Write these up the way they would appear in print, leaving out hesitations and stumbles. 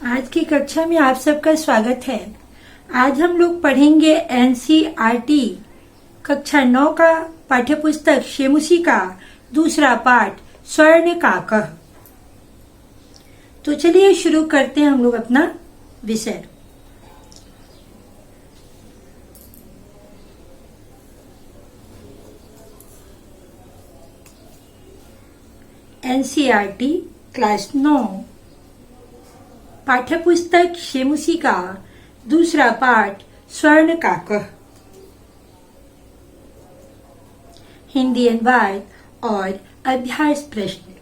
आज की कक्षा में आप सबका स्वागत है। आज हम लोग पढ़ेंगे एनसीईआरटी कक्षा 9 का पाठ्य पुस्तक शेमुसी का दूसरा पाठ स्वर्ण काकः। तो चलिए शुरू करते हैं हम लोग अपना विषय। एनसीईआरटी क्लास 9 पाठ्य पुस्तक शेमुसी का दूसरा पाठ स्वर्ण काकः। हिंदी अनुवाद और अभ्यास प्रश्न।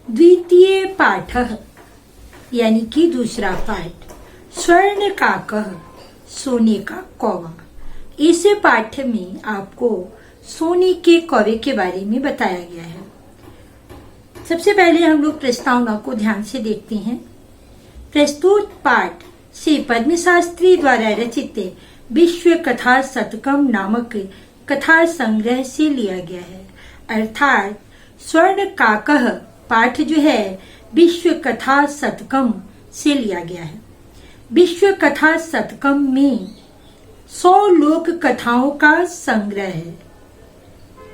द्वितीय पाठः यानी कि दूसरा पाठ स्वर्ण काकः सोने का कौवा। इस पाठ्य में आपको सोने के कौवे के बारे में बताया गया है। सबसे पहले हम लोग प्रस्तावना को ध्यान से देखते हैं। प्रस्तुत पाठ से पद्म शास्त्री द्वारा रचित विश्व कथा शतकम नामक कथा संग्रह से लिया गया है। अर्थात स्वर्ण काकः पाठ जो है विश्व कथा शतकम से लिया गया है। विश्व कथा शतकम में 100 लोक कथाओं का संग्रह है।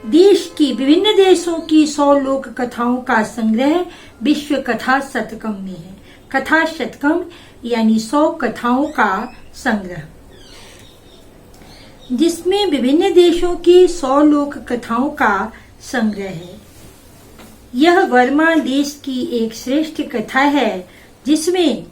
देश की विभिन्न देशों की 100 लोक कथाओं का संग्रह विश्व कथा शतकम में है। कथा शतकम यानी 100 कथाओं का संग्रह, जिसमें विभिन्न देशों की 100 लोक कथाओं का संग्रह है। यह वर्मा देश की एक श्रेष्ठ कथा है, जिसमें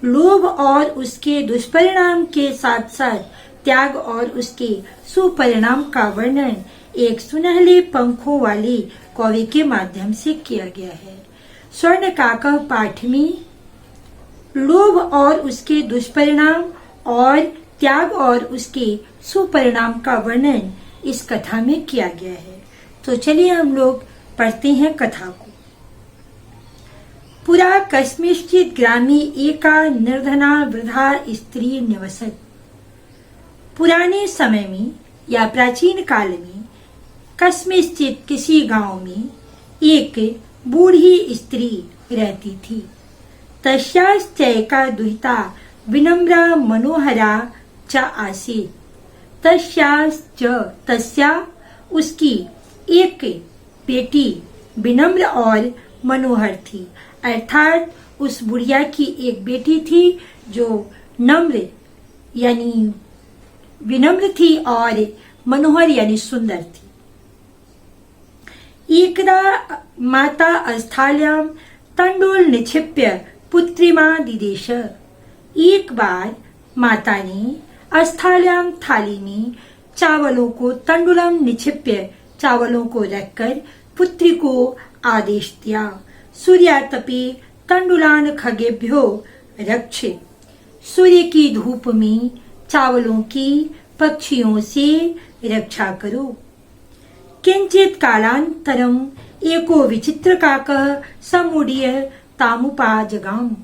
लोभ और उसके दुष्परिणाम के साथ साथ त्याग और उसके सुपरिणाम का वर्णन एक सुनहले पंखों वाले कौवे के माध्यम से किया गया है। स्वर्ण काकः पाठ में लोभ और उसके दुष्परिणाम और त्याग और उसके सुपरिणाम का वर्णन इस कथा में किया गया है। तो चलिए हम लोग पढ़ते हैं कथा को। पुरा कस्मिंश्चित् ग्रामे एका निर्धना वृद्धा स्त्री निवसत्। पुराने समय में या प्राचीन काल में कस्मिंश्चित् किसी गांव में एक बूढ़ी स्त्री रहती थी। तस्याश्चैका दुहिता विनम्रा मनोहरा च आसीत्। तस्या उसकी एक बेटी विनम्र और मनोहर थी। अर्थात उस बुढ़िया की एक बेटी थी जो नम्र यानी विनम्र थी और मनोहर यानी सुंदर थी। एकदा माता अस्थाल्यां तंडुल निक्षिप्य पुत्रीमा दिदेश। एक बार माता ने अस्थाल्यां थाली में चावलों को तंडुलम निक्षिप्य चावलों को रखकर पुत्री को आदेश दिया। सूर्यातपे तंडुलान खगेभ्यो रक्ष। सूर्य की धूप में चावलों की पक्षियों से रक्षा करो। किंचित कालांतरम एको विचित्र काकः समुदीय तामुपाजगाम।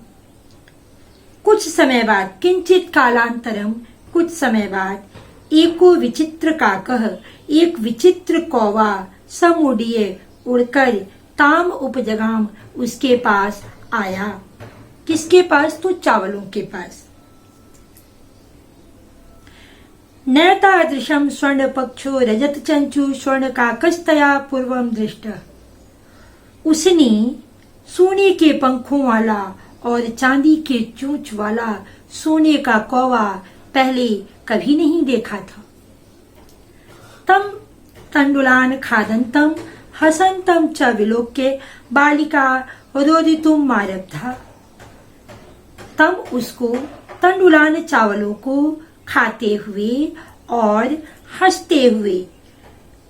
कुछ समय बाद, किंचित कालांतरम कुछ समय बाद, एको विचित्र काकः एक विचित्र कौवा समुदीय उड़कर ताम उपजगाम उसके पास आया। किसके पास? तो चावलों के पास। न तादृशं स्वर्ण पक्षो रजत चंचु स्वर्ण काकस्तया पूर्वम दृष्ट। उसने सोने के पंखों वाला और चांदी के चोंच वाला सोने का कौवा पहले कभी नहीं देखा था। तम तंडुलान खादंतम हसंतम च विलोक्य बालिका रोदितुम आरब्धा। तम उसको तंडुलान चावलों को खाते हुए और हंसते हुए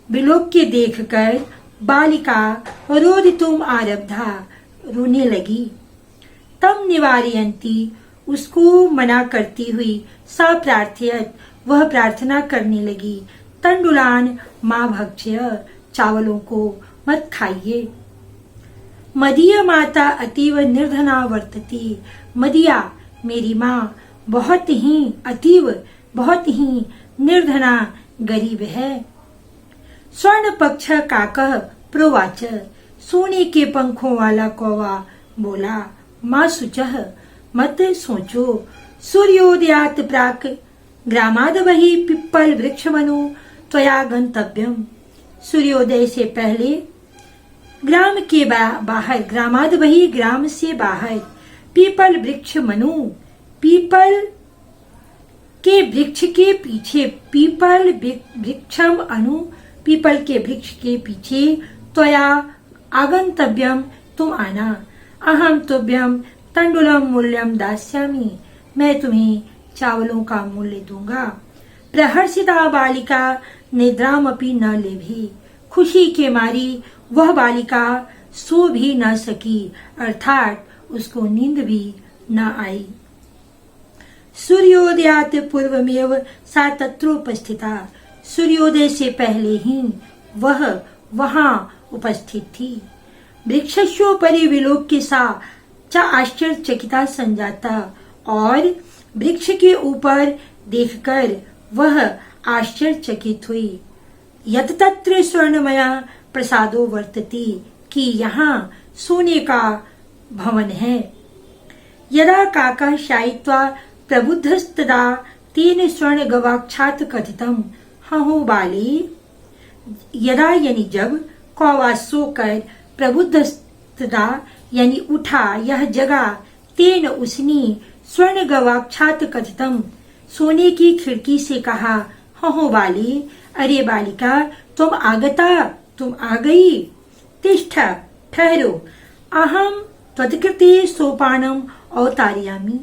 विलोक्य देखकर बालिका रोदितुम आरब्धा रोने लगी। तम निवारयन्ती उसको मना करती हुई सा प्रार्थयत वह प्रार्थना करने लगी। तंडुलान माँ भक्ष्य चावलों को मत खाइए। मदीय माता अतीव निर्धना वर्तती। मदिया मेरी माँ बहुत ही निर्धना गरीब है। स्वर्ण पक्ष काकः प्रोवाच। सोने के पंखों वाला कौवा बोला, माँ शुचः मत सोचो सूर्योदयात् प्राक् ग्रामाद वही पिप्पल वृक्ष मनु त्वया गंतव्यम। सूर्योदय से पहले ग्राम के बाहर, ग्रामाद वही ग्राम से बाहर, पीपल वृक्ष मनु, पीपल के वृक्ष के पीछे, पीपल वृक्षम अनु, पीपल के वृक्ष के पीछे, त्वया आगंतव्यम तुम आना, अहम तुभ्यम तंडुलम मूल्यम दास्यामि, मैं तुम्हें चावलों का मूल्य दूंगा। प्रहर्षिता बालिका निद्रामपि न लेभी, खुशी के मारी वह बालिका सो भी न सकी, अर्थात उसको नींद भी न आई। सूर्योदयात् पूर्वमेव सा तत्रोपस्थिता, सूर्योदय से पहले ही वह वहां उपस्थित थी। वृक्षस्योपरि विलोक्य सा च आश्चर्यचकिता संजाता, और वृक्ष के ऊपर देखकर वह आश्चर्यचकित हुई। यत तत्र स्वर्णमया प्रसादो वर्तति, कि यहाँ सोने का भवन है। यदा काकः शायित्वा प्रबुद्धस्तदा तेन स्वर्ण गवाक्षात् कथितम् हहो बाली, यदा यानी जब, कौवा सोकर, प्रबुद्धस्तदा यानी उठा, यह जगा, तेन उसने, स्वर्ण गवाक्षात् कथितम सोने की खिड़की से कहा, हहो बाली, अरे बालिका तुम आगता, तुम आ गई। तिष्ठ ठहरो, अहम त्वत्कृते सोपानम अवतारयामि,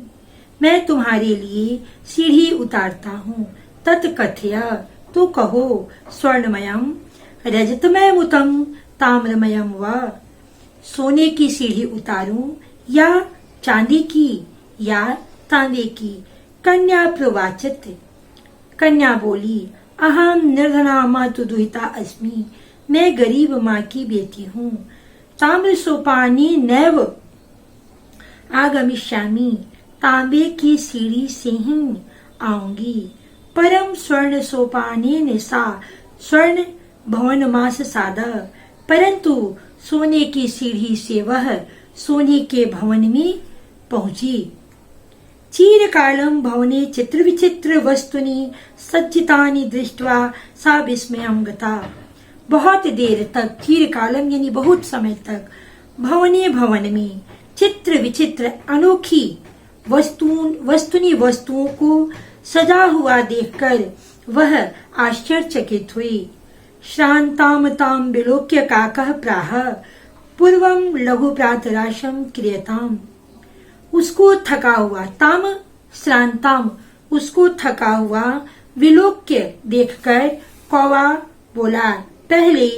मैं तुम्हारे लिए सीढ़ी उतारता हूँ। तत्कथय, तो कहो, स्वर्णमयम रजतमयमुतम ताम्रमयम वा, सोने की सीढ़ी उतारूं या चांदी की या तांबे की। कन्या प्रवाचित, कन्या बोली, अहम निर्धना मातु दुहिता अस्मि, मैं गरीब माँ की बेटी हूँ। ताम्र सोपानी नैव आगमिष्यामि, तांबे की सीढ़ी से ही आऊंगी। परम स्वर्ण सोपाने सा स्वर्ण भवन मास सादा, परंतु सोने की सीढ़ी से वह सोने के भवन में पहुंची। चीरकालम भवने चित्र विचित्र वस्तुनि सज्जितानि दृष्ट्वा सा विस्मयं गता, बहुत देर तक, चीरकालम यानी बहुत समय तक, भवने भवन में, चित्र विचित्र अनोखी वस्तुओं को सजा हुआ देखकर वह आश्चर्यचकित हुई। श्रांताम ताम विलोक्य काकः प्राह पूर्वम लघु प्रातराशम क्रियताम, उसको थका हुआ, ताम श्रांताम, उसको थका हुआ, विलोक्य देखकर कौवा बोला, पहले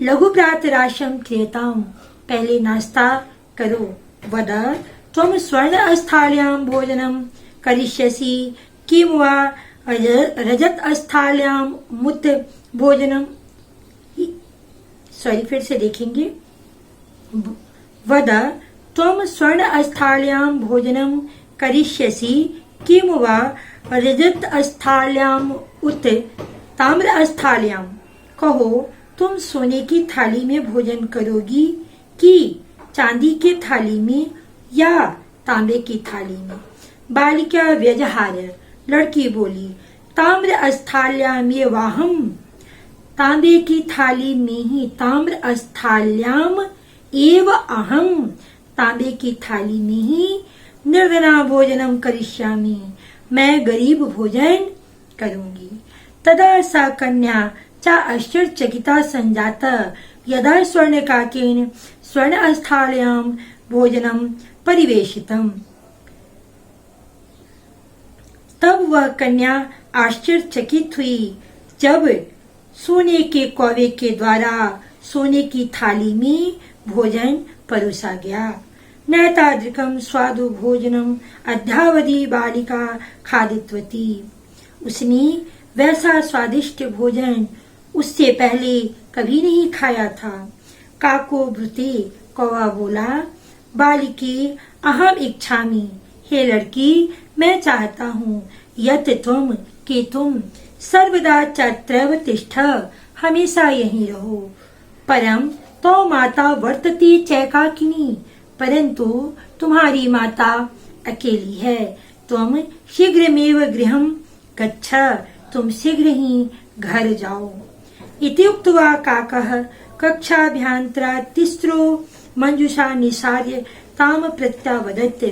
लघु प्रातराशम क्रियताम, पहले नाश्ता करो। वद त्वम स्वर्ण स्थाल्याम भोजनम करिष्यसि किम वा रजत स्थाल्याम मुत भोजनम, सॉरी फिर से देखेंगे। वद त्वम स्वर्ण स्थाल्याम भोजनम करिष्यसि किम वा रजत स्थाल्याम उत ताम्र स्थाल्याम, कहो तुम सोने की थाली में भोजन करोगी कि चांदी की थाली में या तांबे की थाली में। बालिका व्यजहार, लड़की बोली, ताम्र स्थाल्याम ये वाहम, तांबे की थाली में ही, ताम्र स्थाल्याम एव अहम, तांबे की थाली में ही, निर्धना भोजनम करिष्यामि, मैं गरीब भोजन करूंगी। तदा सा कन्या चा आश्चर्यचकिता संजाता यदा स्वर्णकाकेन स्वर्ण स्थाल्याम भोजनम परिवेशितम, तब वह कन्या आश्चर्यचकित हुई जब सोने के कौवे के द्वारा सोने की थाली में भोजन परोसा गया। नैतादृकम स्वादु भोजनम अद्यावधि बालिका खादितवती, उसने वैसा स्वादिष्ट भोजन उससे पहले कभी नहीं खाया था। काको ब्रुते, कौवा बोला, बालिके अहम इच्छामि, हे लड़की मैं चाहता हूँ, यत तुम, कि तुम सर्वदा चत्रैव तिष्ठ, हमेशा यहीं रहो। परम तो माता वर्तते चैकाकिनी, परंतु तुम्हारी माता अकेली है। तुम शीघ्रमेव गृहं गच्छ, तुम शीघ्र ही घर जाओ। इति उक्त्वा काकः कक्षाभ्यन्तरा तिस्रो मंजुषा निसार्य ताम प्रत्यावदत्।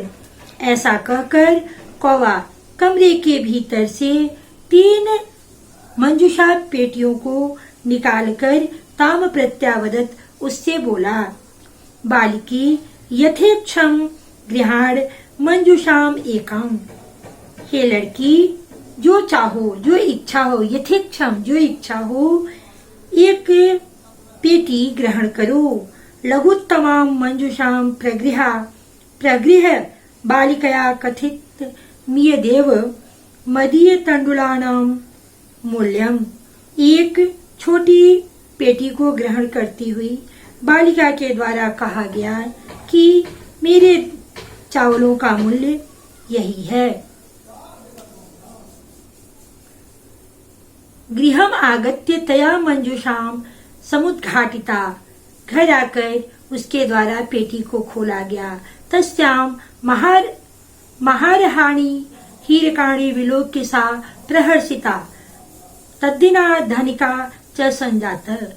ऐसा कहकर कौवा कमरे के भीतर से 3 मंजुषा पेटियों को निकालकर ताम प्रत्यावदत् उससे बोला, बालिकी यथेच्छम गृहाण मंजुषाम एकाम। हे लड़की, जो चाहो, जो इच्छा हो, यथेच्छम जो इच्छा हो, एक पेटी ग्रहण करो। लघुत्तमाम मंजुषाम प्रगृह बालिकया कथित मियदेव मदीय तंडुलानाम मूल्यम। एक छोटी पेटी को ग्रहण करती हुई बालिका के द्वारा कहा गया कि मेरे चावलों का मूल्य यही है। गृहम आगत्य तया मंजुषाम समुद्घाटिता। घर आकर उसके द्वारा पेटी को खोला गया। तस्याम महारहाणी हीरकाणी विलोक्य सा प्रहर्षिता तद्दिना धनिका च संजात।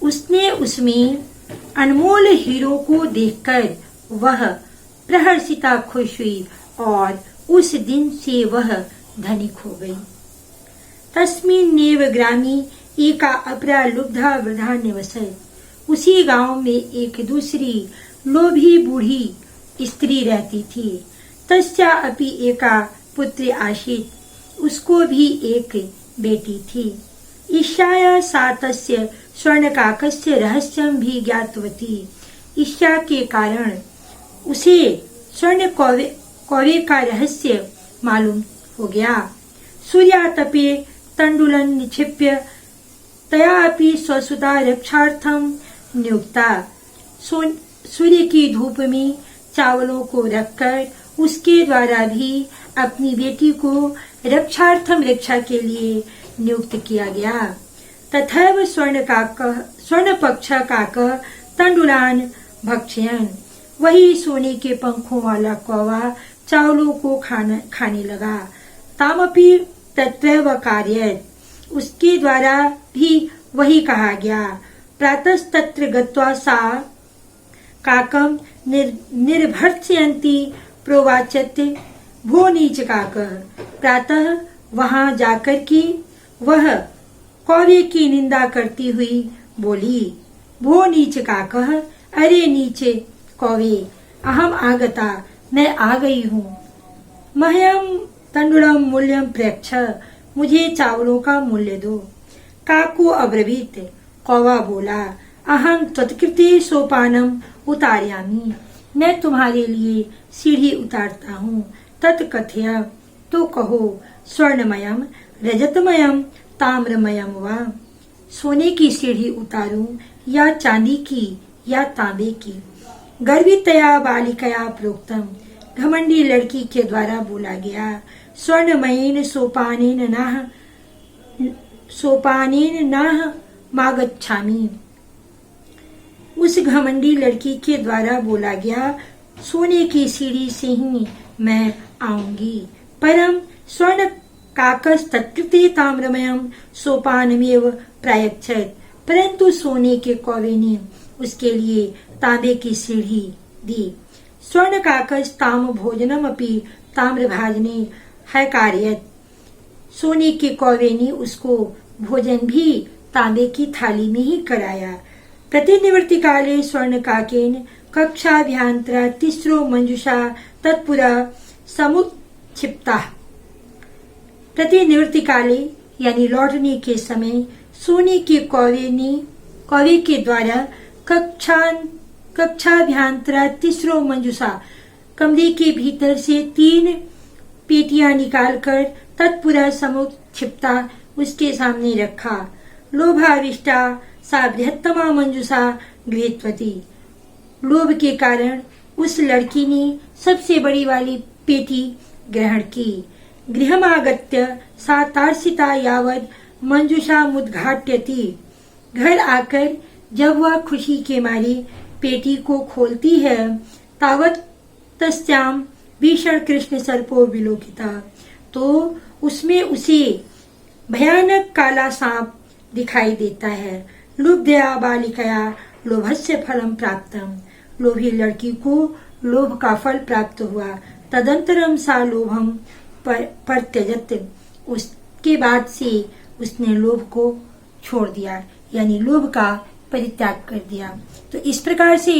उसने उसमें अनमोल हीरो को देखकर वह प्रहर्षिता खुश हुई और उस दिन से वह धनिक हो गई। तस्मिन्नेव ग्रामी एका अपरा लुब्धा वृद्धा निवसत्। उसी गांव में एक दूसरी लोभी बूढ़ी स्त्री रहती थी। तस्या अपि एका पुत्री आसीत्। उसको भी एक बेटी थी। ईर्ष्या सा तस्य स्वर्णकाकस्य रहस्यं भी ज्ञातवती। ईर्ष्या के कारण उसे स्वर्ण कौवे का रहस्य मालूम हो गया। सूर्यातपे तंडुलं निक्षिप्य तया अपि स्वसुता रक्षार्थम नियुक्ता। सूर्य की धूप में चावलों को रखकर उसके द्वारा भी अपनी बेटी को रक्षार्थम रक्षा के लिए नियुक्त किया गया। तथैव स्वर्ण पक्ष काकः तंडुलान भक्षयन्। वही सोने के पंखों वाला कौवा चावलों को खाने लगा। तामपि तत्रैव कार्यत्। उसके द्वारा भी वही कहा गया। प्रातस्तत्र गत्वा सा काकम निर्भर्त्सयन्ती प्रोवाचत भो नीच काकः। प्रातः वहां जाकर की वह कौवे की निंदा करती हुई बोली, भो नीच काकः, अरे नीचे कौवे, अहम आगता, मैं आ गई हूँ। मह्यम तंडुलम मूल्यम प्रेक्ष, मुझे चावलों का मूल्य दो। काको अब्रवीत, कौवा बोला, अहम त्वत्कृते सोपानम उतार्यामि, मैं तुम्हारे लिए सीढ़ी उतारता हूँ। तत्कथय, तो कहो, स्वर्णमयम रजतमयम ताम्रमयम वा। सोने की सीढ़ी उतारूं या चांदी की या तांबे की। गर्वितया बालिकया प्रोक्तम, घमंडी लड़की के द्वारा बोला गया। स्वर्णमयेन सोपानेन नाह मागच्छामि। उस घमंडी लड़की के द्वारा बोला गया, सोने की सीढ़ी से ही मैं आऊंगी। परम स्वर्ण काकस्तत्कृते ताम्रमयम सोपानमेव प्रायच्छत्। परंतु सोने के कौवे ने उसके लिए तांबे की सीढ़ी दी। स्वर्ण काकस ताम भोजनम अपि ताम्रभाजने हैकार्यत्। सोने के कौवे ने उसको भोजन भी तांबे की थाली में ही कराया। प्रतिनिवृत्ति काले स्वर्ण काकेन कक्षाभ्यंतरा तिस्रो मंजुषा तत्पुरा समुक्षिप्ता। प्रतिनिवृत्ति काले यानी लौटने के समय सोने के कौवे के द्वारा कक्षाभ्यंतरा तिस्रो मंजुषा, कमरे के भीतर से 3 पेटियां निकालकर तत्पुरा समुक्षिप्ता, उसके सामने रखा। लोभाविष्टा सा बृहत्तमा मंजुषा गृहीतवती। लोभ के कारण उस लड़की ने सबसे बड़ी वाली पेटी ग्रहण की। गृहमागत्य सा तार्षिता यावद मंजुषा मुद्घाट्यति। घर आकर जब वह खुशी के मारे पेटी को खोलती है तावत तस्याम भीषण कृष्ण सर्पो विलोकिता, तो उसमें उसे भयानक काला सांप दिखाई देता है। लुब्धया बालिकया लोभस्य फलम प्राप्तम, लोभी लड़की को लोभ का फल प्राप्त हुआ। तदंतरम सा लोभम पर त्यजत, उसके बाद से उसने लोभ को छोड़ दिया, यानी लोभ का परित्याग कर दिया। तो इस प्रकार से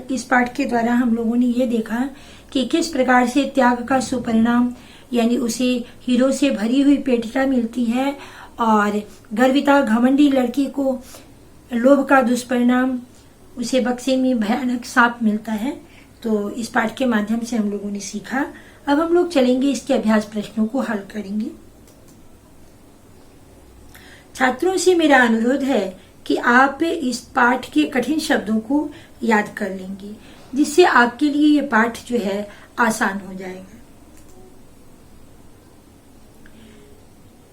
इस पाठ के द्वारा हम लोगों ने ये देखा कि किस प्रकार से त्याग का सुपरिणाम, यानी उसे हीरो से भरी हुई पेटिका मिलती है और गर्विता घमंडी लड़की को लोभ का दुष्परिणाम, उसे बक्से में भयानक सांप मिलता है। तो इस पाठ के माध्यम से हम लोगों ने सीखा। अब हम लोग चलेंगे इसके अभ्यास प्रश्नों को हल करेंगे। छात्रों से मेरा अनुरोध है कि आप इस पाठ के कठिन शब्दों को याद कर लेंगे, जिससे आपके लिए ये पाठ जो है आसान हो जाएगा।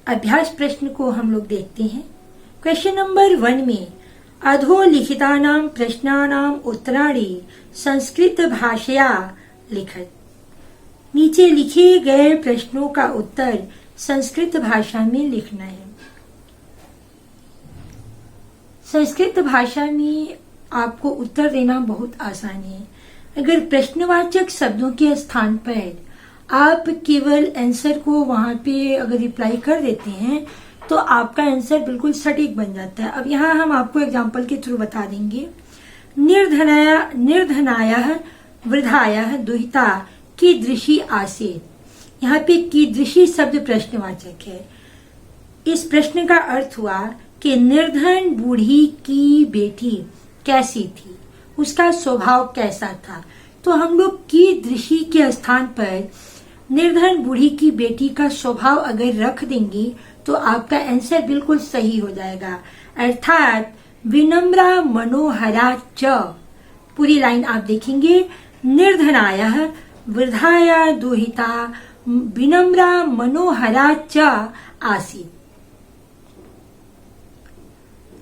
अभ्यास प्रश्न को हम लोग देखते हैं। क्वेश्चन नंबर 1 में अधोलिखितानां प्रश्नानां उत्तराणि संस्कृत भाषया लिखत। नीचे लिखे गए प्रश्नों का उत्तर संस्कृत भाषा में लिखना है। संस्कृत भाषा में आपको उत्तर देना बहुत आसान है। अगर प्रश्नवाचक शब्दों के स्थान पर आप केवल आंसर को वहां पे अगर रिप्लाई कर देते हैं तो आपका आंसर बिल्कुल सटीक बन जाता है। अब यहाँ हम आपको एग्जाम्पल के थ्रू बता देंगे। निर्धनाया वृद्धाया दुहिता कीदृशी आसीत्। यहाँ पे कीदृशी शब्द प्रश्नवाचक है। इस प्रश्न का अर्थ हुआ कि निर्धन बूढ़ी की बेटी कैसी थी, उसका स्वभाव कैसा था। तो हम लोग कीदृशी के स्थान पर निर्धन बूढ़ी की बेटी का स्वभाव अगर रख देंगे तो आपका आंसर बिल्कुल सही हो जाएगा। अर्थात विनम्रा मनोहरा च, पूरी लाइन आप देखेंगे, निर्धनाया वृद्धाया दुहिता विनम्रा मनोहरा च आसीत्।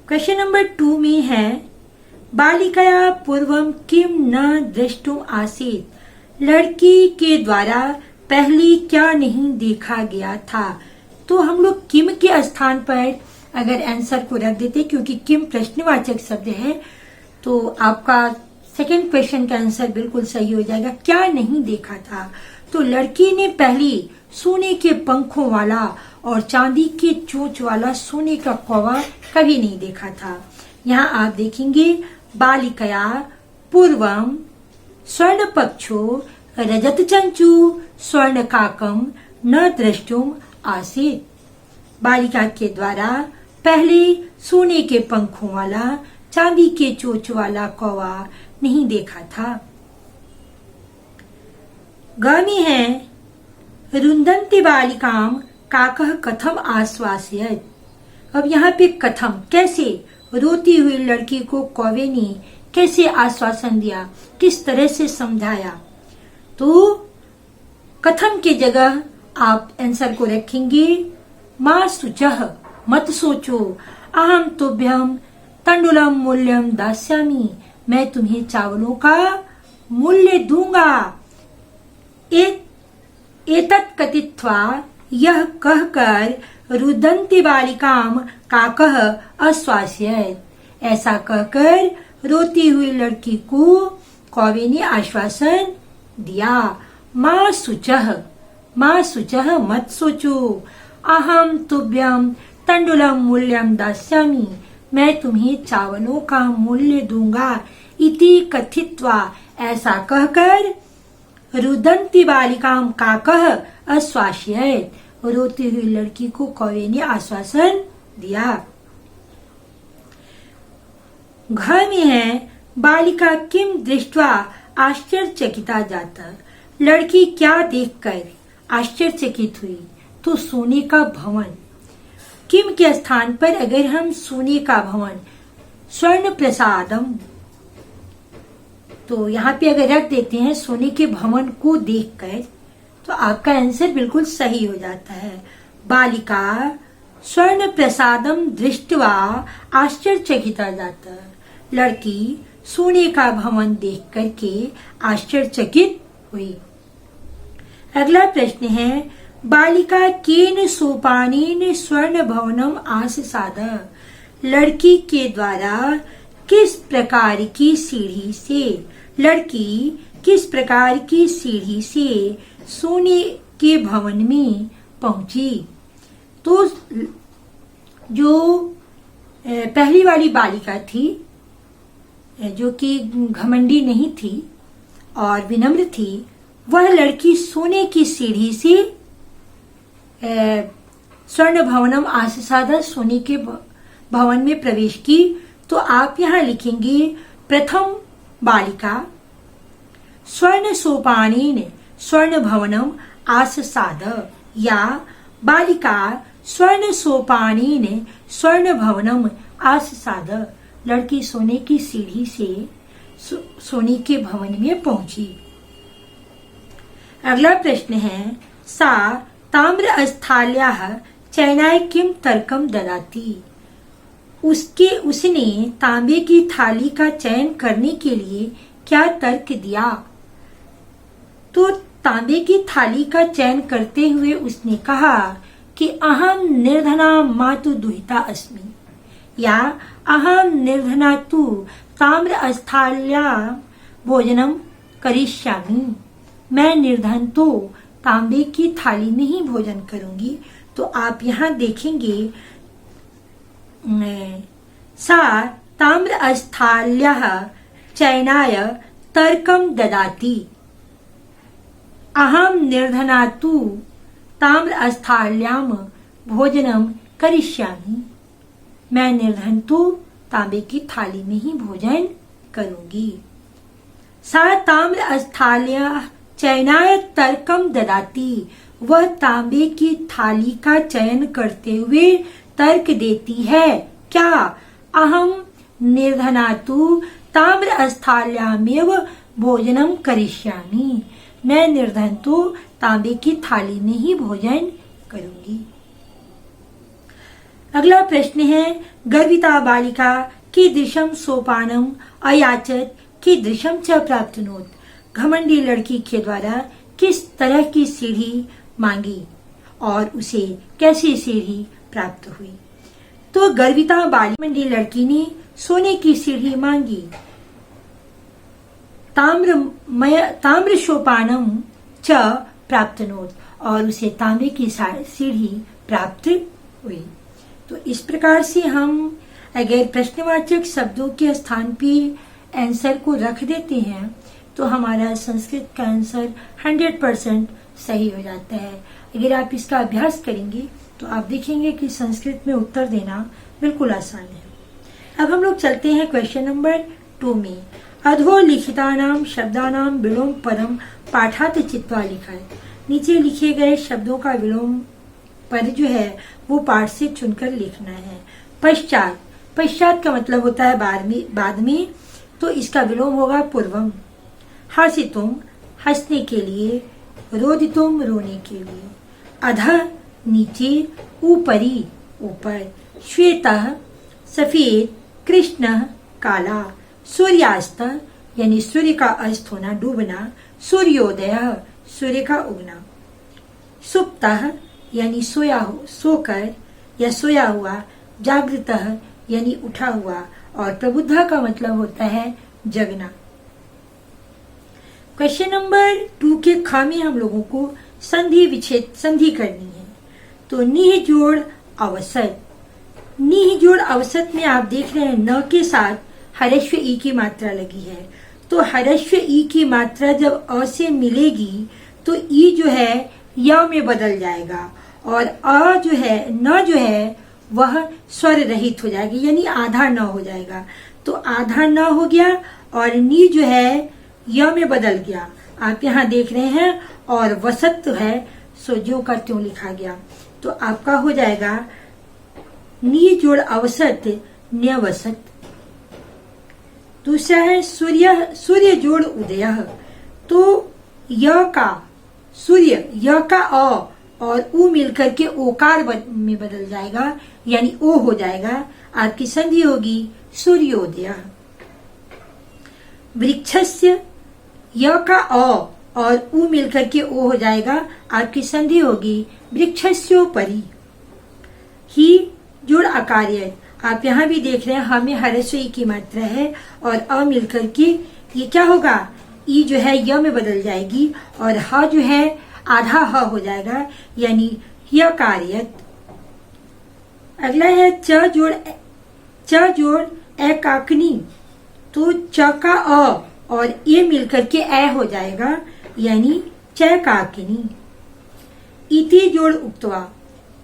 क्वेश्चन नंबर 2 में है बालिकया पूर्वम किम न दृष्टुम आसीत्। लड़की के द्वारा पहले क्या नहीं देखा गया था। तो हम लोग किम के स्थान पर अगर आंसर को रख देते, क्योंकि किम प्रश्नवाचक शब्द है, तो आपका सेकंड क्वेश्चन का आंसर बिल्कुल सही हो जाएगा। क्या नहीं देखा था, तो लड़की ने पहले सोने के पंखों वाला और चांदी के चोंच वाला सोने का कौवा कभी नहीं देखा था। यहाँ आप देखेंगे बालिकया पूर्वम स्वर्ण पक्षो रजत चंचू स्वर्ण काकम न द्रष्टुम आसीत्। बालिका के द्वारा पहले सोने के पंखों वाला चांदी के चोंच वाला कौवा नहीं देखा था। ग में है रुंदन्ति बालिकाम काकः कथम आश्वासयत्। अब यहाँ पे कथम, कैसे, रोती हुई लड़की को कौवे ने कैसे आश्वासन दिया, किस तरह से समझाया। तो कथम की जगह आप आंसर को रखेंगे मां शुचः, मत सोचो, अहम तुभ्यम तंडुलम मूल्यम दास्यामि, मैं तुम्हें चावलों का मूल्य दूंगा। एतत् कथित्वा, यह कहकर रुदन्ति बालिकाम काकः आश्वासयत्। ऐसा कहकर रोती हुई लड़की को कौवे ने आश्वासन दिया। मां शुचः, मां शुचः, मत सोचो, अहम तुभ्यम तंडुलम मूल्यम दास्यामि, मैं तुम्हें चावलों का मूल्य दूंगा। इति कथित्वा, ऐसा कहकर रुदन्ति बालिकाम काकः आश्वासयत्, रोती हुई लड़की को कौवे ने आश्वासन दिया। घर में है बालिका किम दृष्ट्वा आश्चर्यचकिता जाता। लड़की क्या देखकर आश्चर्यचकित हुई, तो सोने का भवन। किम के स्थान पर अगर हम सोने का भवन स्वर्ण प्रसादम, तो यहाँ पे अगर रख देते हैं सोने के भवन को देखकर, तो आपका आंसर बिल्कुल सही हो जाता है। बालिका स्वर्ण प्रसादम दृष्टवा आश्चर्यचकिता जाता। लड़की सोने का भवन देख करके आश्चर्यचकित हुई। अगला प्रश्न है, बालिका केन सोपानेन स्वर्ण भवनम आसाद। लड़की के द्वारा किस प्रकार की सीढ़ी से, लड़की किस प्रकार की सीढ़ी से सोने के भवन में पहुंची। तो जो पहली वाली बालिका थी, जो कि घमंडी नहीं थी और विनम्र थी, वह लड़की सोने की सीढ़ी से स्वर्ण भवनम आसाद, सोने के भवन में प्रवेश की। तो आप यहाँ लिखेंगे प्रथम बालिका स्वर्ण सोपानेन स्वर्ण भवनम आसाद, या बालिका स्वर्ण सोपानेन स्वर्ण भवनम आसाद, लड़की सोने की सीढ़ी से सोने के भवन में पहुंची। अगला प्रश्न है, सा ताम्र स्थाल्याः चयनाय किम तर्कम ददाति। उसने तांबे की थाली का चयन करने के लिए क्या तर्क दिया। तो तांबे की थाली का चयन करते हुए उसने कहा कि अहम निर्धना मातु दुहिता अस्मि, या अहम निर्धना तु ताम्र स्थाल्या भोजनम करिष्यामि। मैं निर्धन तो तांबे की थाली में ही भोजन करूंगी। तो आप यहाँ देखेंगे, सा ताम्र स्थाल्याः चयनाय तर्कम ददाति। अहम निर्धना तु ताम्र स्थाल्याम भोजनम करिष्यामि। मैं निर्धन तो तांबे की थाली में ही भोजन करूंगी। सा ताम्र स्थाल्याः चयनाय तर्कम ददाति। वह तांबे की थाली का चयन करते हुए तर्क देती है, क्या। अहम निर्धना तु ताम्र स्थाल्यामेव भोजनम करिष्यामि। मैं निर्धन तो तांबे की थाली में ही भोजन करूंगी। अगला प्रश्न है, गर्विता बालिका कीदृशम सोपानम अयाचत कीदृशम च प्राप्तनोत। घमंडी लड़की के द्वारा किस तरह की सीढ़ी मांगी और उसे कैसी सीढ़ी प्राप्त हुई। तो गर्विता बालिका लड़की ने सोने की सीढ़ी मांगी। ताम्र सोपानम च प्राप्तनोत, और उसे तांबे की सीढ़ी प्राप्त हुई। तो इस प्रकार से हम अगर प्रश्नवाचक शब्दों के स्थान पे आंसर को रख देते हैं तो हमारा संस्कृत का आंसर 100% सही हो जाता है। अगर आप इसका अभ्यास करेंगे तो आप देखेंगे कि संस्कृत में उत्तर देना बिल्कुल आसान है। अब हम लोग चलते हैं क्वेश्चन नंबर 2 में। अधोलिखितानाम शब्दानाम विलोम पदम पाठात चित्वा लिखा है। नीचे लिखे गए शब्दों का विलोम पद जो है वो पाठ से चुनकर लिखना है। पश्चात, पश्चात का मतलब होता है बाद में, तो इसका विलोम होगा पूर्वम। हसितुम, हंसने के लिए। रोदितुम, रोने के लिए। अधः, नीचे। ऊपरी, ऊपर। श्वेतः, सफेद। कृष्णः, काला। सूर्यास्त, यानी सूर्य का अस्त होना, डूबना। सूर्योदय, सूर्य का उगना। सुप्तः, यानी सोकर या सोया हुआ। जागृतः, यानी उठा हुआ। और प्रबुद्ध का मतलब होता है जगना। क्वेश्चन नंबर 2 के ख में हम लोगों को संधि विच्छेद संधि करनी है। तो निह जोड़ अवसत। निह जोड़ अवसत में आप देख रहे हैं न के साथ हरस्व ई की मात्रा लगी है। तो हरस्व ई की मात्रा जब अ से मिलेगी तो ई जो है य में बदल जाएगा और अ जो है न जो है वह स्वर रहित हो जाएगी, यानी आधा न हो जाएगा। तो आधा न हो गया और नी जो है य में बदल गया, आप यहाँ देख रहे हैं। और वसत है सो ज्यों का त्यों लिखा गया। तो आपका हो जाएगा नी जोड़ अवसत न्यवसत। दूसरा है सूर्य, सूर्य जोड़ उदय। तो य का सूर्य, य का अ और उ मिलकर के ओकार में बदल जाएगा, यानी ओ हो जाएगा। आपकी संधि होगी सूर्योदय। वृक्षस्य य का अ और उ मिलकर के ओ हो जाएगा, आपकी संधि होगी वृक्षस्योपरि। ही जुड़ अकार्य, आप यहाँ भी देख रहे हैं हमें हरस्व ई की मात्रा है और अ मिलकर के ये क्या होगा, ई जो है य में बदल जाएगी और ह जो है आधा ह हो जाएगा, यानी य कार्यत। अगला है च जोड़ एकाकनी, तो च का अ और ये मिलकर के ए हो जाएगा, यानी चैकाकिनी। इति जोड़ उक्तवा,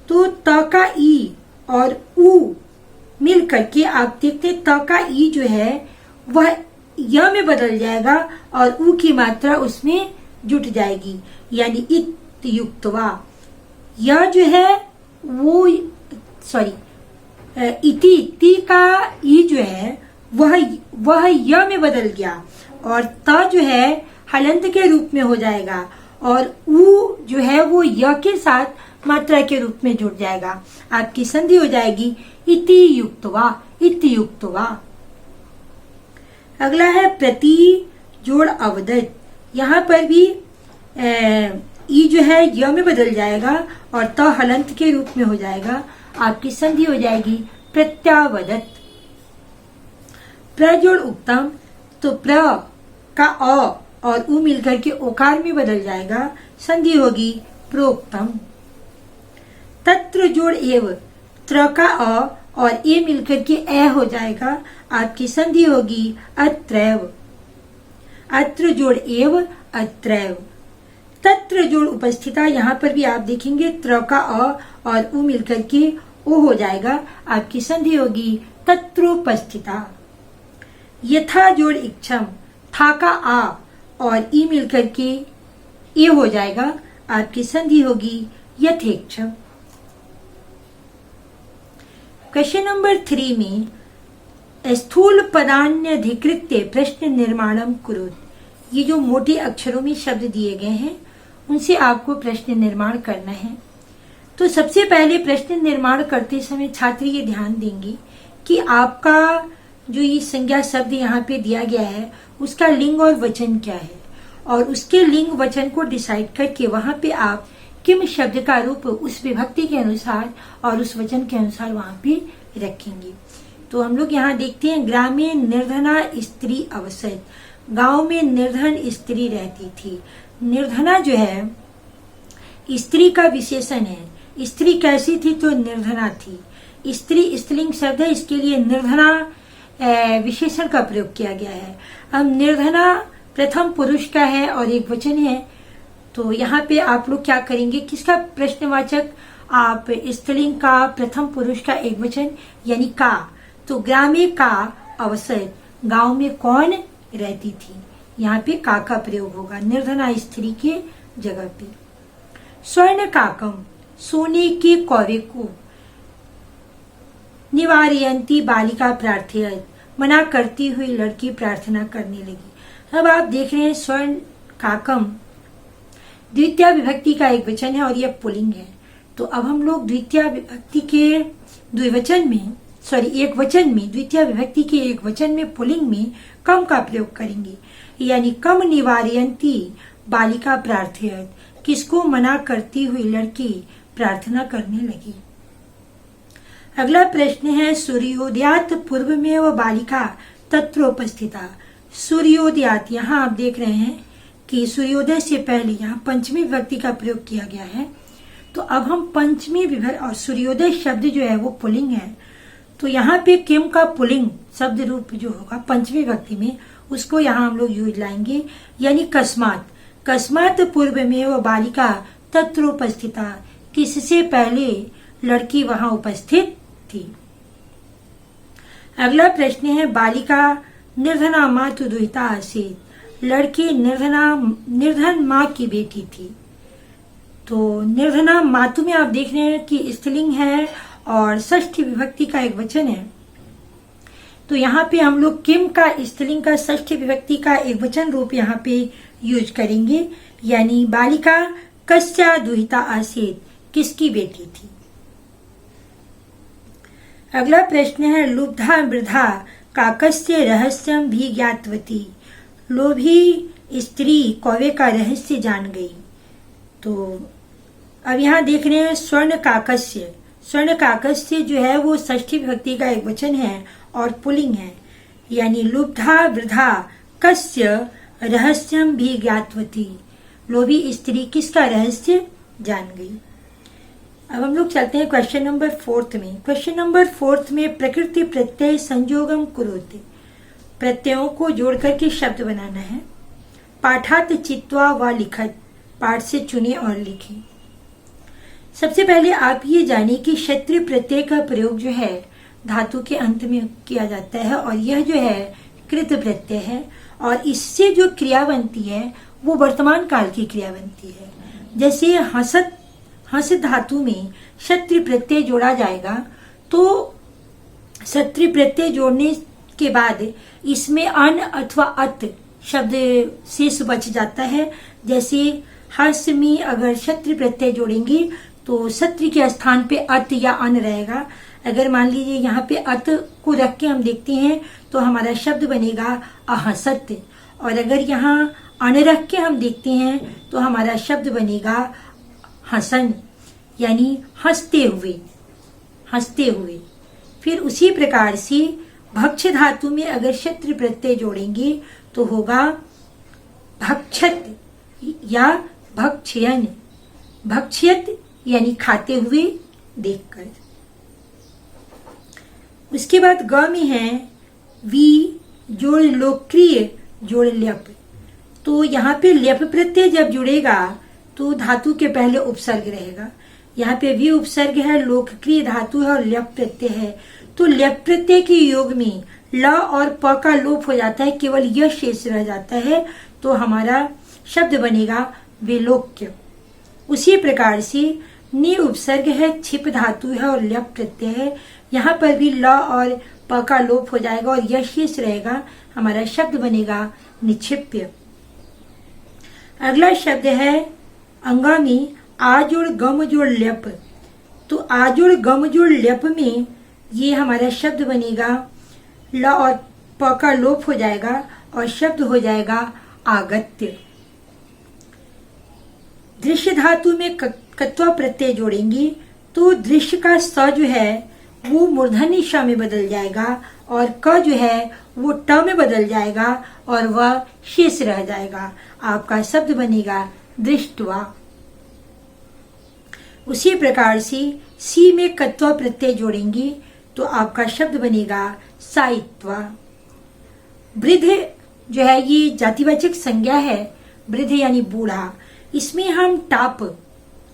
तो त का ई और उ मिल करके आप देखते त का ई जो है वह य में बदल जाएगा और उ की मात्रा उसमें जुट जाएगी, यानी इत युक्तवा। यह जो है वो इति ती का ई जो है वह य में बदल गया और त जो है हलंत के रूप में हो जाएगा और उ जो है वो य के साथ मात्रा के रूप में जुड़ जाएगा, आपकी संधि हो जाएगी इति युक्तवा। अगला है प्रति जोड़ अवदत, यहाँ पर भी ई जो है य में बदल जाएगा और त हलंत के रूप में हो जाएगा, आपकी संधि हो जाएगी प्रत्यावदत। प्रजोड़ उक्तम, तो प्र का अ और उ मिलकर के ओकार में बदल जाएगा, संधि होगी प्रोक्तम। तत्र जोड़ एव, त्र का अ और ए मिलकर के ए हो जाएगा, आपकी संधि होगी अत्रैव। अत्र जोड़ एव अत्रैव। तत्र जोड़ उपस्थिता, यहाँ पर भी आप देखेंगे त्र का अ और उ मिलकर के ओ हो जाएगा, आपकी संधि होगी तत्रोपस्थिता। यथा जोड़ इक्षम, था का आ और ई मिलकर के ए हो जाएगा, आपकी संधि होगी यथेक्षम। क्वेश्चन नंबर 3 में स्थूल पदान्यधिकृत्य प्रश्न निर्माणम कुरुत, ये जो मोटे अक्षरों में शब्द दिए गए हैं उनसे आपको प्रश्न निर्माण करना है। तो सबसे पहले प्रश्न निर्माण करते समय छात्र ये ध्यान देंगे कि आपका जो ये संज्ञा शब्द यहाँ पे दिया गया है उसका लिंग और वचन क्या है, और उसके लिंग वचन को डिसाइड करके वहां पे आप किम शब्द का रूप उस विभक्ति के अनुसार और उस वचन के अनुसार वहां पे रखेंगे। तो हम लोग यहाँ देखते हैं ग्रामीण निर्धना स्त्री अवसत, गांव में निर्धन स्त्री रहती थी। निर्धना जो है स्त्री का विशेषण है। स्त्री कैसी थी, तो निर्धना थी। स्त्री स्त्रीलिंग शब्द है, इसके लिए निर्धना विशेषण का प्रयोग किया गया है। अब निर्धना प्रथम पुरुष का है और एक वचन है, तो यहाँ पे आप लोग क्या करेंगे, किसका प्रश्नवाचक, आप स्त्रीलिंग का प्रथम पुरुष का एक वचन यानी का, तो ग्रामे का अवसर, गांव में कौन रहती थी, यहाँ पे का प्रयोग होगा निर्धना स्त्री के जगह पे। स्वर्ण काकम, सोने के कौवे को, निवारयंती बालिका प्रार्थयत, मना करती हुई लड़की प्रार्थना करने लगी। अब आप देख रहे हैं स्वर्ण काकम द्वितीय विभक्ति का एक वचन है और यह पुल्लिंग है। तो अब हम लोग द्वितीय विभक्ति के द्विवचन में एक वचन में, द्वितीय विभक्ति के एक वचन में पुल्लिंग में कम का प्रयोग करेंगे, यानी कम निवारयंती बालिका प्रार्थयत, किसको मना करती हुई लड़की प्रार्थना करने लगी। अगला प्रश्न है सूर्योदयात पूर्व में वह बालिका तत्र उपस्थिता। सूर्योदयात, यहाँ आप देख रहे हैं कि सूर्योदय से पहले यहाँ पंचमी विभक्ति का प्रयोग किया गया है। तो अब हम पंचमी विभक्ति और सूर्योदय शब्द जो है वो पुल्लिंग है, तो यहाँ पे किम का पुल्लिंग शब्द रूप जो होगा पंचमी विभक्ति में, उसको यहाँ हम लोग यूज लाएंगे, यानी कस्मात। कस्मात पूर्व में वह बालिका तत्र उपस्थिता, किससे पहले लड़की वहां उपस्थित थी। अगला प्रश्न है बालिका निर्धना मातु दुहिता आसीत, लड़की निर्धन माँ की बेटी थी। तो निर्धना मातु में आप देख रहे हैं कि स्त्रीलिंग है और षष्ठी विभक्ति का एक वचन है। तो यहाँ पे हम लोग किम का स्त्रीलिंग का षष्ठी विभक्ति का एक वचन रूप यहाँ पे यूज करेंगे, यानी बालिका कस्या दुहिता आसीत, किसकी बेटी थी। अगला प्रश्न है लुब्धा वृद्धा काकस्य रहस्यम भी ज्ञातवती। लोभी स्त्री कौवे का रहस्य जान गई। तो अब यहाँ देख रहे हैं स्वर्ण काकस्य। स्वर्ण काकस्य जो है वो षष्ठी विभक्ति का एक वचन है और पुल्लिंग है, यानी लुब्धा वृद्धा कस्य रहस्यम भी ज्ञातवती। लोभी स्त्री किसका रहस्य जान गई। अब हम लोग चलते हैं क्वेश्चन नंबर 4 में। क्वेश्चन नंबर 4 में प्रकृति प्रत्यय संयोगम कुरुते, प्रत्ययों को जोड़ करके शब्द बनाना है। पाठात चित्वा व लिखत, पाठ से चुने और लिखें। सबसे पहले आप ये जानिए कि क्षत्रिय प्रत्यय का प्रयोग जो है धातु के अंत में किया जाता है और यह जो है कृत प्रत्यय है और इससे जो क्रिया बनती है वो वर्तमान काल की क्रिया बनती है। जैसे हसत, हस धातु में क्षत्रिय प्रत्यय जोड़ा जाएगा तो क्षत्रिय प्रत्यय जोड़ने के बाद इसमें अन अथवा अत शब्द शेष बच जाता है। जैसे हस में अगर क्षत्रिय प्रत्यय जोड़ेंगे तो क्षत्रिय के स्थान पे अत या अन रहेगा। अगर मान लीजिए यहाँ पे अत को रख के हम देखते हैं तो हमारा शब्द बनेगा अहसत, और अगर यहाँ अन रख के हम देखते हैं तो हमारा शब्द बनेगा हसन, यानी हंसते हुए, हंसते हुए। फिर उसी प्रकार से भक्ष धातु में अगर क्षत्रिय प्रत्यय जोड़ेंगे तो होगा भक्षत या भक्षयन, भक्षयत यानी खाते हुए देखकर। उसके बाद ग में है वी जोड़ लोकप्रिय जोड़ ल्यप। तो यहाँ पे ल्यप प्रत्यय जब जुड़ेगा तो धातु के पहले उपसर्ग रहेगा। यहाँ पे वी उपसर्ग है, लोकप्रिय धातु है और ल्यप प्रत्यय है। तो ल्यप प्रत्यय के योग में ल और प का लोप हो जाता है, केवल यह शेष रह जाता है। तो हमारा शब्द बनेगा विलोक्य। उसी प्रकार से नि उपसर्ग है, छिप धातु है और ल्यप प्रत्यय है। यहाँ पर भी ल और प का लोप हो जाएगा और यह शेष रहेगा, हमारा शब्द बनेगा निक्षिप्य। अगला शब्द है अंगामी आ जोड़ गम जोड़ ल्यप। तो आ जोड़ गम जोड़ ल्यप में ये हमारा शब्द बनेगा, ल और प का लोप हो जाएगा और शब्द हो जाएगा आगत्य। दृश्य धातु में कत्वा प्रत्यय जोड़ेंगे तो दृश्य का स जो है वो मूर्धन्य श में बदल जाएगा और क जो है वो ट में बदल जाएगा और वह शेष रह जाएगा। आपका शब्द बनेगा दृष्टवा। उसी प्रकार से सी में कत्वा प्रत्यय जोड़ेंगे तो आपका शब्द बनेगा साइत्वा। वृद्ध जो है ये जातिवाचक संज्ञा है, वृद्ध यानी बूढ़ा। इसमें हम टाप,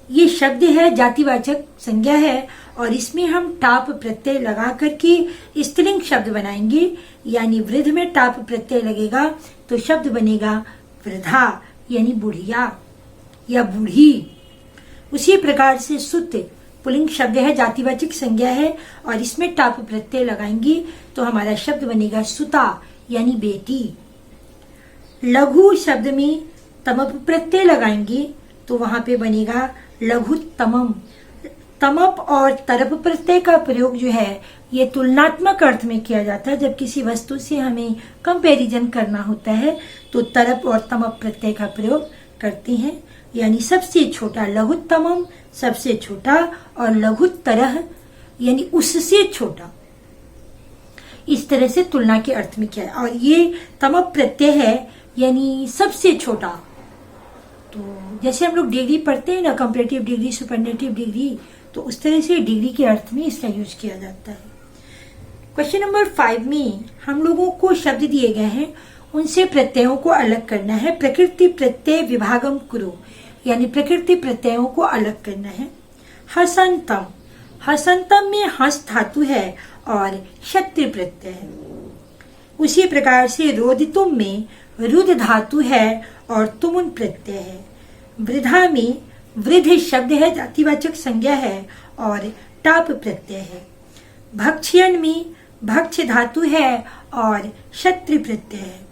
ये शब्द है जातिवाचक संज्ञा है और इसमें हम टाप प्रत्यय लगा करके स्त्रीलिंग शब्द बनाएंगे, यानी वृद्ध में टाप प्रत्यय लगेगा तो शब्द बनेगा वृद्धा, यानी बुढ़िया या बूढ़ी। उसी प्रकार से सुत पुल्लिंग शब्द है, जातिवाचक संज्ञा है और इसमें टाप प्रत्यय लगाएंगे तो हमारा शब्द बनेगा सुता, यानी बेटी। लघु शब्द में तमप प्रत्यय लगाएंगे तो वहां पे बनेगा लघुत्तमम। तमप और तरप प्रत्यय का प्रयोग जो है ये तुलनात्मक अर्थ में किया जाता है। जब किसी वस्तु से हमें कंपैरिजन करना होता है तो तरप और तमप प्रत्यय का प्रयोग करते हैं, यानी सबसे छोटा लघुत्तमम, सबसे छोटा, और लघुत्तरः यानी उससे छोटा। इस तरह से तुलना के अर्थ में किया है। और ये तमप प्रत्यय है यानी सबसे छोटा। तो जैसे हम लोग डिग्री पढ़ते हैं ना, कंपैरेटिव डिग्री, सुपरलेटिव डिग्री, तो उस तरह से डिग्री के अर्थ में इसका यूज किया जाता है। क्वेश्चन नंबर 5 में हम लोगों को शब्द दिए गए हैं, उनसे प्रत्ययों को अलग करना है। प्रकृति प्रत्यय विभागम कुरु, यानी प्रकृति प्रत्ययों को अलग करना है। हसंतम, हसंतम में हस धातु है और क्षत्रिय प्रत्यय है। उसी प्रकार से रोदितुम में रुद धातु है और तुमुन प्रत्यय है। वृद्धा में वृद्ध शब्द है, जातिवाचक संज्ञा है और टाप प्रत्यय है। भक्षयन में भक्ष धातु है और क्षत्रिय प्रत्यय है।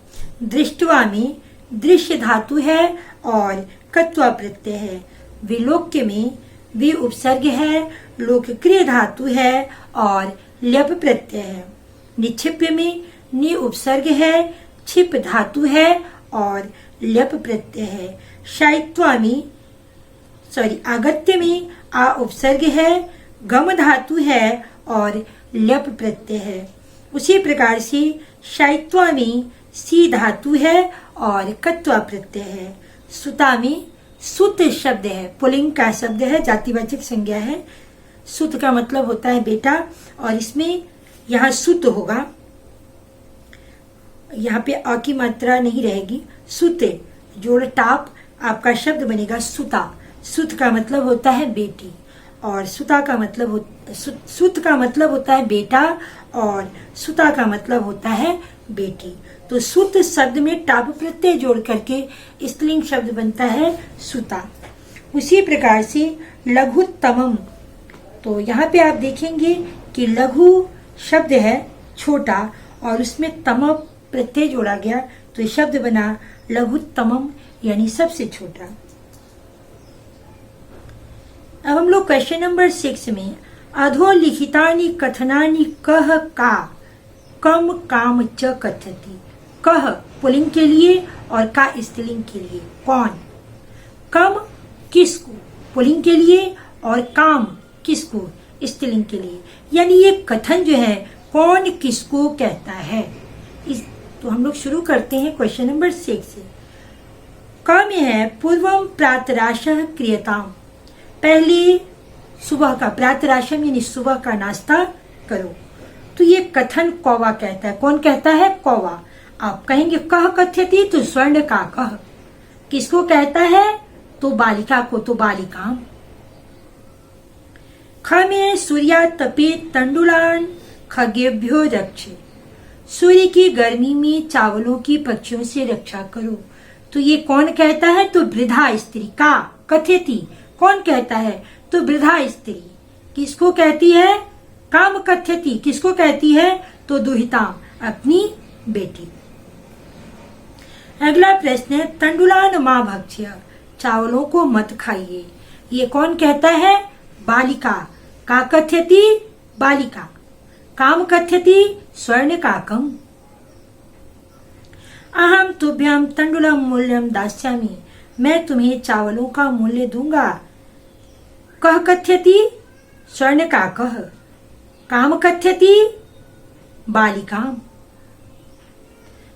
दृष्टवा में दृश्य धातु है और कत्वा प्रत्यय है। विलोक्य में वे उपसर्ग है, लोकक्रिय धातु है और ल्यप प्रत्यय है। निक्षिप्य में नि उपसर्ग है, छिप धातु है और ल्यप प्रत्यय है। शायित्वा में आगत्य में आ उपसर्ग है, गम धातु है और ल्यप प्रत्यय है। उसी प्रकार से शायित्वा में सी धातु है और कत्वा प्रत्यय है। सुता में सुत शब्द है, पुल्लिंग का शब्द है, जातिवाचक संज्ञा है। सुत का मतलब होता है बेटा, और इसमें यहाँ सुत होगा, यहाँ पे अ की मात्रा नहीं रहेगी। सुते जोड़ टाप आपका शब्द बनेगा सुता। सुत का मतलब होता है बेटी, और सुता का मतलब सुत का मतलब होता है बेटा, और सुता का मतलब होता है बेटी। तो सुत शब्द में टाप प्रत्यय जोड़ करके स्त्रीलिंग शब्द बनता है सुता। उसी प्रकार से लघुत्तमम, तो यहाँ पे आप देखेंगे कि लघु शब्द है छोटा और उसमें तम प्रत्यय जोड़ा गया, तो ये शब्द बना लघुत्तमम यानी सबसे छोटा। अब हम लोग क्वेश्चन नंबर 6 में अधोलिखितानि कथनानि कह का कम काम च कथति। कह पुल्लिंग के लिए और का स्त्रीलिंग के लिए। कौन, कम किसको पुल्लिंग के लिए और काम किसको स्त्रीलिंग के लिए। यानी ये कथन जो है कौन किसको कहता है। तो हम लोग शुरू करते हैं क्वेश्चन नंबर 6 से। क में है पूर्वम प्रातराशः क्रियताम, पहले सुबह का, प्रातराशम यानी सुबह का नाश्ता करो। तो ये कथन कौवा कहता है। कौन कहता है? कौवा। आप कहेंगे कह कथ्यति, तो स्वर्ण का कह किसको कहता है? तो बालिका को, तो बालिकाम। ख में सूर्या तपे तंडुलान खगेभ्यो रक्षे, सूर्य की गर्मी में चावलों की पक्षियों से रक्षा करो। तो ये कौन कहता है? तो वृद्धा स्त्री। का कथ्यति कौन कहता है? तो वृद्धा स्त्री। किसको कहती है? काम कथ्यति किसको कहती है? तो दुहिताम, अपनी बेटी। अगला प्रश्न है तंडुलान मां भक्ष्य, चावलों को मत खाइए। ये कौन कहता है? बालिका। का कथ्यति बालिका, काम कथ्यति स्वर्ण काकम। अहम तुभ्यम तंडुलम मूल्यम दास्यामि, मैं तुम्हें चावलों का मूल्य दूंगा। कह कथ्यति स्वर्ण काकः, काम कथ्यति बालिकाम।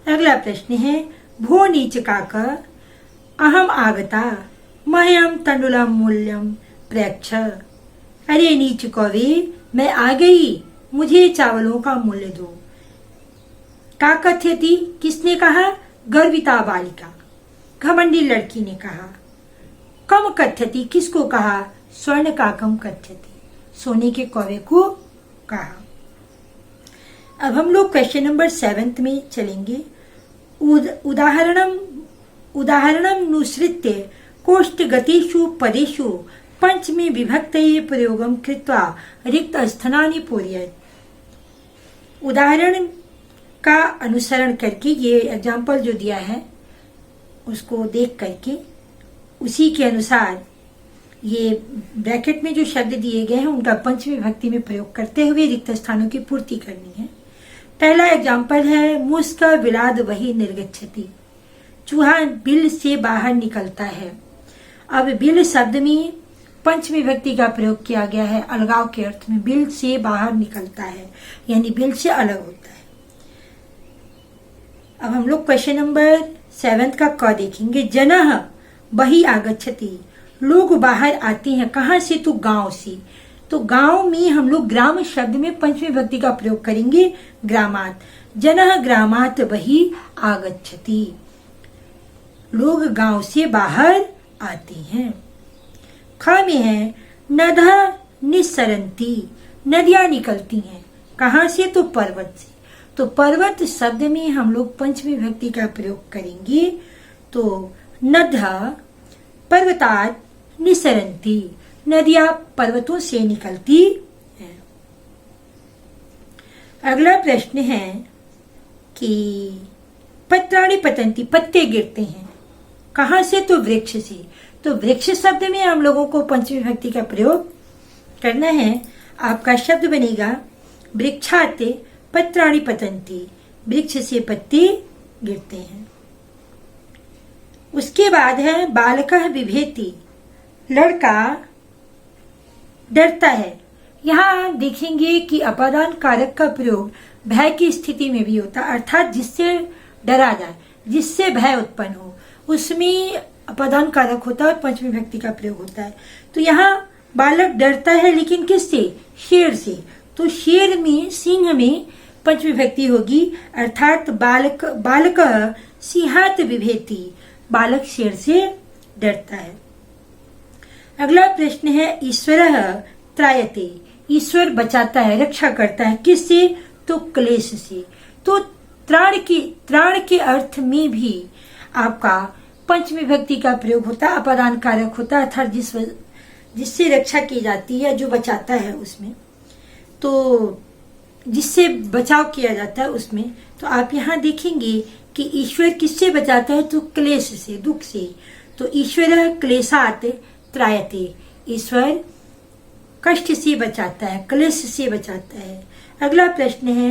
अगला प्रश्न है भो नीच काकः अहम आगता मह्यम तंडुलम मूल्यम प्रेक्ष। अरे नीच कौवे, मैं आ गई, मुझे चावलों का मूल्य दो। का कथ्यति किसने कहा? गर्विता बालिका, घमंडी लड़की ने कहा। कम कथ्यति किसको कहा? स्वर्ण का कम कथ्यति, सोने के कौवे को कहा। अब हम लोग क्वेश्चन नंबर 7 में चलेंगे। उदाहरणम नुसृत्य कोष्ठ गतिषु पदेषु पंचमी विभक्त प्रयोगम कृत्वा रिक्त स्थानानि पूरयेत्। उदाहरण का अनुसरण करके, ये एग्जाम्पल जो दिया है उसको देख करके उसी के अनुसार ये ब्रैकेट में जो शब्द दिए गए हैं उनका पंचमी विभक्ति में प्रयोग करते हुए रिक्त स्थानों की पूर्ति करनी है। पहला एग्जाम्पल है मुस्क विलाद वही निर्गच्छति, चूहा बिल से बाहर निकलता है। अब बिल शब्द में पंचमी विभक्ति का प्रयोग किया गया है अलगाव के अर्थ में। बिल से बाहर निकलता है यानी बिल से अलग होता है। अब हम लोग क्वेश्चन नंबर 7 का क देखेंगे। जनः बहि आगच्छति, लोग बाहर आते हैं। कहाँ से? तो गांव से। तो गांव में हम लोग ग्राम शब्द में पंचमी विभक्ति का प्रयोग करेंगे ग्रामात। जनः ग्रामात बहि आगच्छति, लोग गांव से बाहर आते हैं। ख में है नद्या निस्सरन्ति, नदियां निकलती हैं। कहाँ से? तो पर्वत से। तो पर्वत शब्द में हम लोग पंचमी विभक्ति का प्रयोग करेंगे। तो नद्या पर्वतात निस्सरन्ति, नदियां पर्वतों से निकलती हैं। अगला प्रश्न है कि पत्राणि पतन्ति, पत्ते गिरते हैं। कहाँ से? तो वृक्ष से। तो वृक्ष शब्द में हम लोगों को पंचमी विभक्ति का प्रयोग करना है। आपका शब्द बनेगा वृक्षाते पत्राणि पतन्ति, वृक्ष से पत्ते गिरते हैं। उसके बाद है बालकः बिभेति, लड़का डरता है। यहाँ देखेंगे कि अपादान कारक का प्रयोग भय की स्थिति में भी होता है, अर्थात जिससे डरा जाए, जिससे भय उत्पन्न हो, उसमें अपादान कारक होता है और पंचमी विभक्ति का प्रयोग होता है। तो यहाँ बालक डरता है, लेकिन किससे? शेर से। तो शेर में, सिंह में पंचमी विभक्ति होगी, अर्थात बालक सिंहात बिभेति, बालक शेर से डरता है। अगला प्रश्न है ईश्वरः त्रायते, ईश्वर बचाता है, रक्षा करता है, किससे? तो क्लेश से। तो त्राण के अर्थ में भी आपका पंचमी विभक्ति का प्रयोग होता है, अपादान कारक होता है, अर्थात जिससे रक्षा की जाती है, जो बचाता है उसमें, तो जिससे बचाव किया जाता है उसमें। तो आप यहाँ देखेंगे कि ईश्वर किससे बचाता है? तो क्लेश से, दुख से। तो ईश्वर क्लेशात त्रायते, ईश्वर कष्ट से बचाता है, क्लेश से बचाता है। अगला प्रश्न है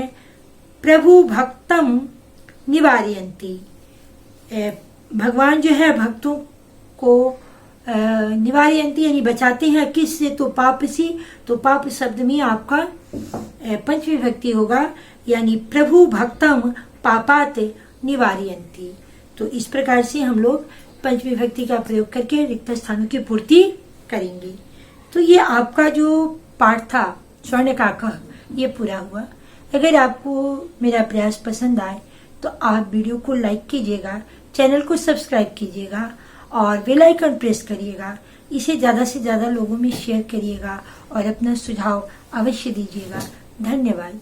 प्रभु भक्तम निवारयन्ति, भगवान जो है भक्तों को निवारयन्ति यानी बचाते हैं, किससे? तो पाप से। तो पाप शब्द में आपका पंचमी विभक्ति होगा, यानी प्रभु भक्तम पापात निवारयन्ति। तो इस प्रकार से हम लोग पंचमी विभक्ति का प्रयोग करके रिक्त स्थानों की पूर्ति करेंगे। तो ये आपका जो पाठ था स्वर्ण काकः, ये पूरा हुआ। अगर आपको मेरा प्रयास पसंद आए तो आप वीडियो को लाइक कीजिएगा, चैनल को सब्सक्राइब कीजिएगा और बेल आइकन प्रेस करिएगा। इसे ज़्यादा से ज़्यादा लोगों में शेयर करिएगा और अपना सुझाव अवश्य दीजिएगा। धन्यवाद।